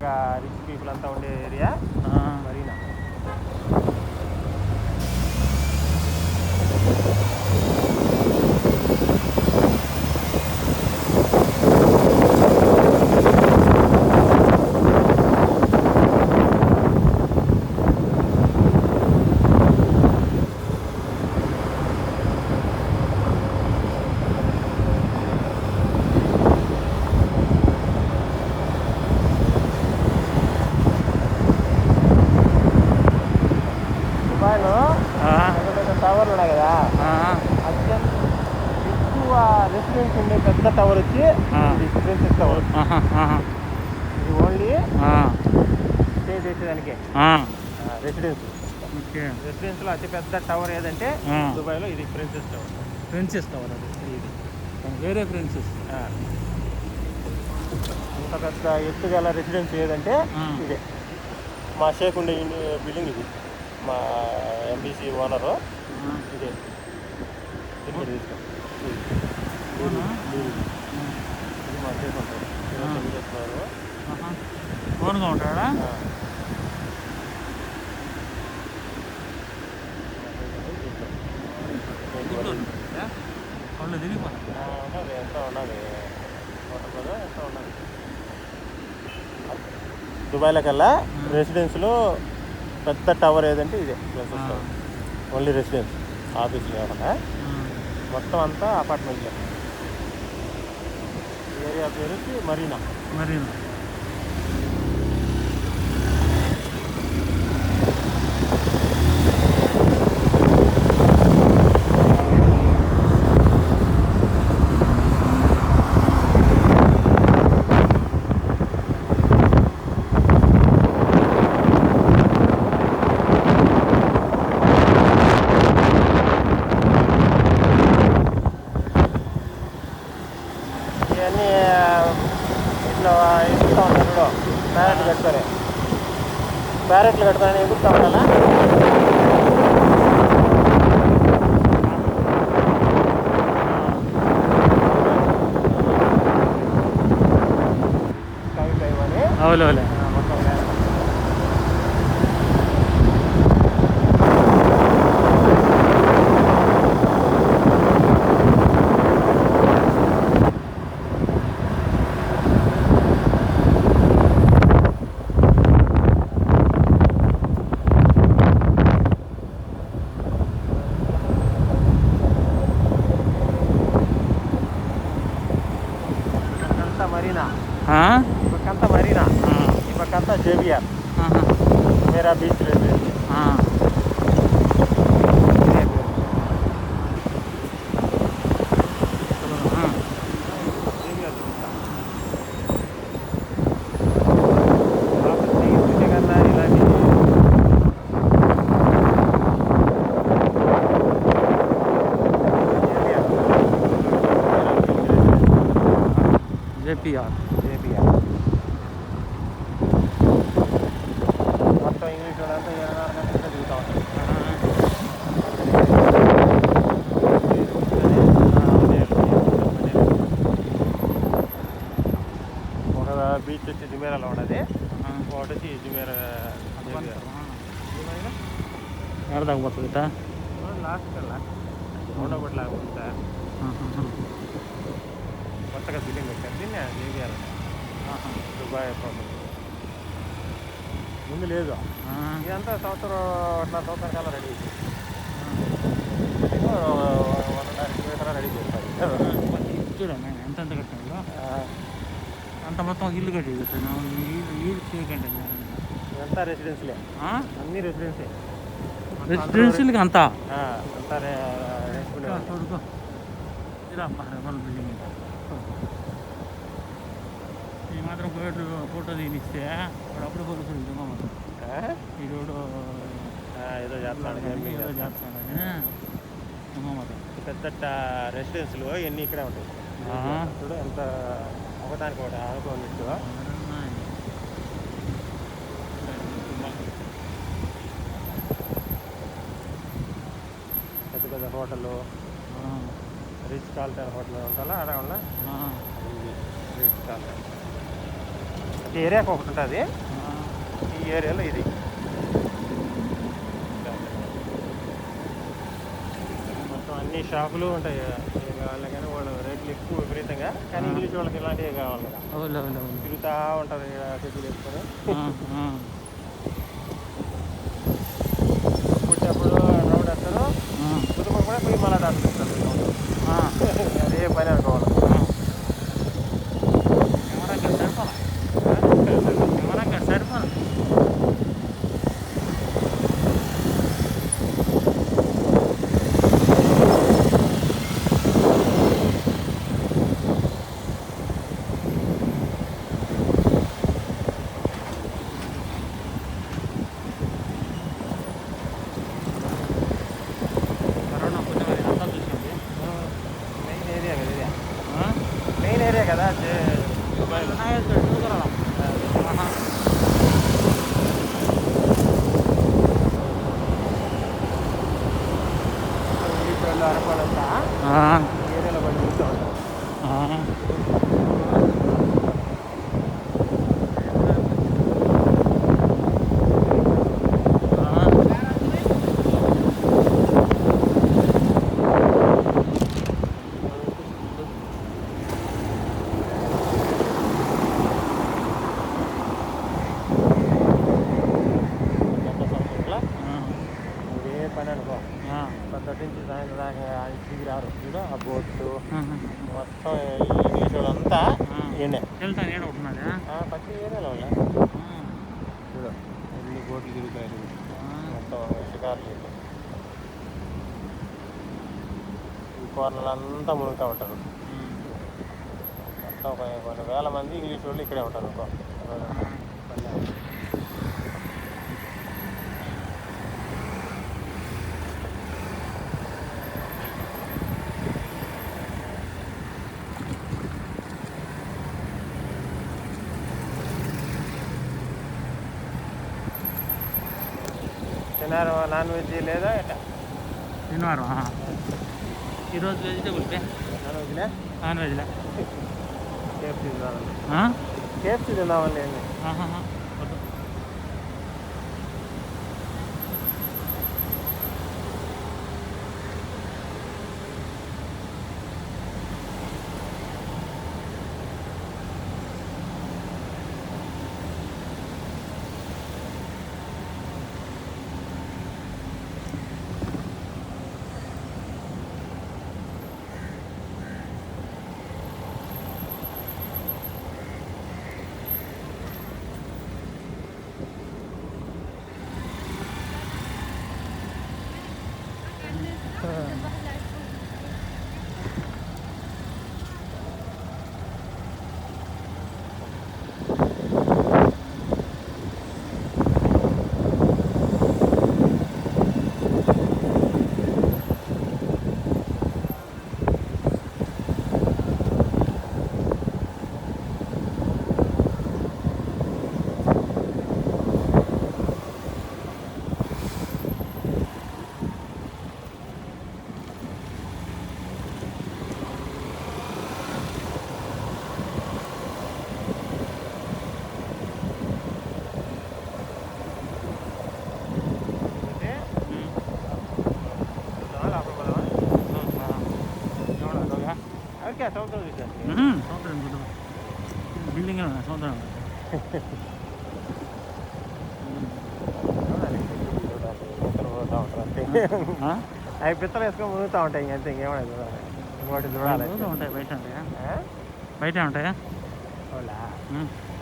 బాగా rich people అంతా ఉండే ఏరియా మరీనా. దుబాయ్లో పెద్ద టవర్లు ఉన్నాయి కదా, అత్యంత ఎక్కువ రెసిడెన్స్ ఉండే పెద్ద టవర్ వచ్చి ప్రిన్సెస్ టవర్. ఇది ఓన్లీ స్టే చేసేదానికే రెసిడెన్స్లో అతి పెద్ద టవర్ ఏదంటే దుబాయ్లో ఇది ప్రిన్సెస్ టవర్. ప్రిన్సెస్ టవర్ అది ఇది వేరే ప్రిన్సెస్. ఇంత పెద్ద ఎత్తుగల రెసిడెన్స్ ఏదంటే ఇదే. మా షేక్ ఉండే బిల్డింగ్ ఇది, మా ఎంబీసీ ఓనరు ఇదే. ఇది మా షేక్ ఉంటారు, చేస్తున్నారు. ఓన్గా ఉంటాడా? వాళ్ళు తిరిగిపోతారు. ఉన్నది ఎంత ఉన్నది, ఎంత ఉన్నది. దుబాయ్లో కల్లా రెసిడెన్స్లో పెద్ద టవర్ ఏదంటే ఇదే ప్రిన్సెస్ టవర్. ఓన్లీ రెసిడెన్స్, ఆఫీసులు కాకుండా మొత్తం అంతా అపార్ట్మెంట్లో. ఏరియా పేరు వచ్చి మరీనా. ఇవన్నీ ఇట్లా ఎగురుతూ ఉంటారు చూడు, ప్యారెట్లు కట్టుకొని ఎగురుతూ ఉండాలా. అవులే మొత్తం మరీనా. ఈ పక్కంతా మరీనా, ఈ పక్కంతా జేబిఆర్ మేరా బీచ్ రెసిడెన్స్. జేపీఆర్ మొత్తం ఇంగ్లీష్ వాళ్ళంతా 24 గంటలు తిరుగుతూ ఉంటారు. ఒక బీచ్ వచ్చి జుమేరాలో ఉన్నది, ఒకటి వచ్చి జుమేరా ఎడదాకా పోతుంది లాస్ట్ కల్లా ఉండబట్టి లాగా కొత్తగా బిల్డింగ్ పెట్టారు దీన్ని జేబిఆర్. దుబాయ్ ముందు లేదు, ఇదంతా సంవత్సరం కాలం రెడీ రెడీ చేస్తారు. చూడండి ఎంత కట్టాడు, అంత మొత్తం ఇల్లు కట్టి ఇల్లు చేయకండి. ఇదంతా రెసిడెన్స్లే, అన్ని రెసిడెన్సే. రెసిడెన్షియల్కి అంతా చూడుకో ఈ మాత్రం ఫోటో తీనిస్తే అప్పుడు కొలుస్తుంది ఈరోడు ఏదో చేస్తాడు పెద్ద రెసిడెన్స్లు ఎన్ని ఇక్కడే ఉంటాయి చూడు, ఎంత ఒకదానికి ఒకటి ఆనుకోనిట్టు. పెద్ద పెద్ద హోటళ్ళు, రిచ్ కాల్టన్ హోటల్ ఉండాలా అలా ఉందా, రిచ్ కాల్టన్. ఈ ఏరియాకి ఒకటి ఉంటుంది, ఈ ఏరియాలో ఇది. మొత్తం అన్ని షాపులు ఉంటాయి కదా, ఏం కావాలి కానీ వాళ్ళు రేట్లు ఎక్కువ విపరీతంగా, కానీ ఇంగ్లీష్ వాళ్ళకి ఇలాంటివి కావాలి కదా, తిరుగుతూ ఉంటారు చెట్లు వేసుకొని. పుట్టేప్పుడు రౌండ్ వేస్తారు, పుట్టుకొని కూడా పోయి మళ్ళీ దాచుకుంటారు. అదే పని అనుకోవాలి. సరిపోను మెయిన్ ఏరియా కదా అరపాలంతా ఏరియాలో పని చూస్తూ ఉంటాం. ఇదే పని అనుకో, పొద్దుటి నుంచి సాయంత్రం దాకా ఇంటికి రారు చూడు, ఆ బోట్లు మొత్తం ఇంగ్లీష్ వాళ్ళంతా ఈయనే ప్రతి ఏరియాలో వాళ్ళ చూడు, ఎన్ని బోట్లు తిరుగుతాయి చూడు, మొత్తం షికార్లు. ఈ కోరలంతా మునుగుతూ ఉంటారు. మొత్తం కొన్ని వేల మంది ఇంగ్లీష్ వాళ్ళు ఇక్కడే ఉంటారు అనుకో. తిన్నారు నాన్ వెజ్ లేదా ఎట్లా? తిన్నారు ఈరోజు వెజిటేబుల్ నాన్ వెజ్లే, నాన్ వెజ్లే. కేఎఫ్సీ తిందామని, కేఎఫ్సీ తిందామని. ఓకే, సముద్రం చూసాను. సముద్రం బిల్డింగ్ సముద్రం పోతూ ఉంటారు అంతే. అవి పిత్తలు వేసుకొని మునుగుతూ ఉంటాయి, ఇంకంతే, ఇంకేమైనా చూడాలి, ఇంకోటి చూడాలి. ఉంటాయి బయట ఉంటాయా? బయట ఉంటాయా? అవునా?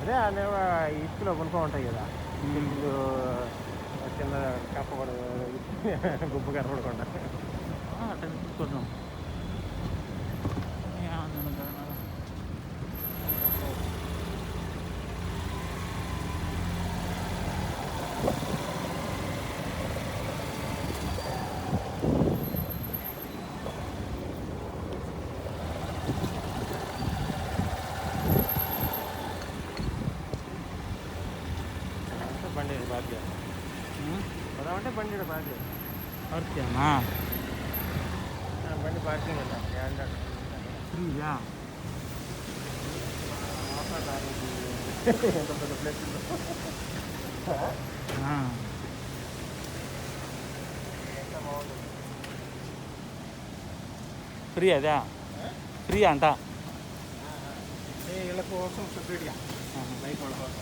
అదే అనేవా ఇసుకలో కొనుక్కో ఉంటాయి కదా, ఇసుకలు చిన్న కప్పకూడదు, గుబ్బు కనపడకుండా. అట్లా చూసుకుంటాం. బండి బాధ్యత పదామంటే బండి బాధ్యత ఓకేనా? బండి పార్కింగ్ అంట ఫ్రీయా? ఎంత పెద్ద ప్లేస్ ఉందో. ఫ్రీ అదా ఫ్రీ అంట వీళ్ళ కోసం సపరేట్గా బైక్ వాళ్ళ కోసం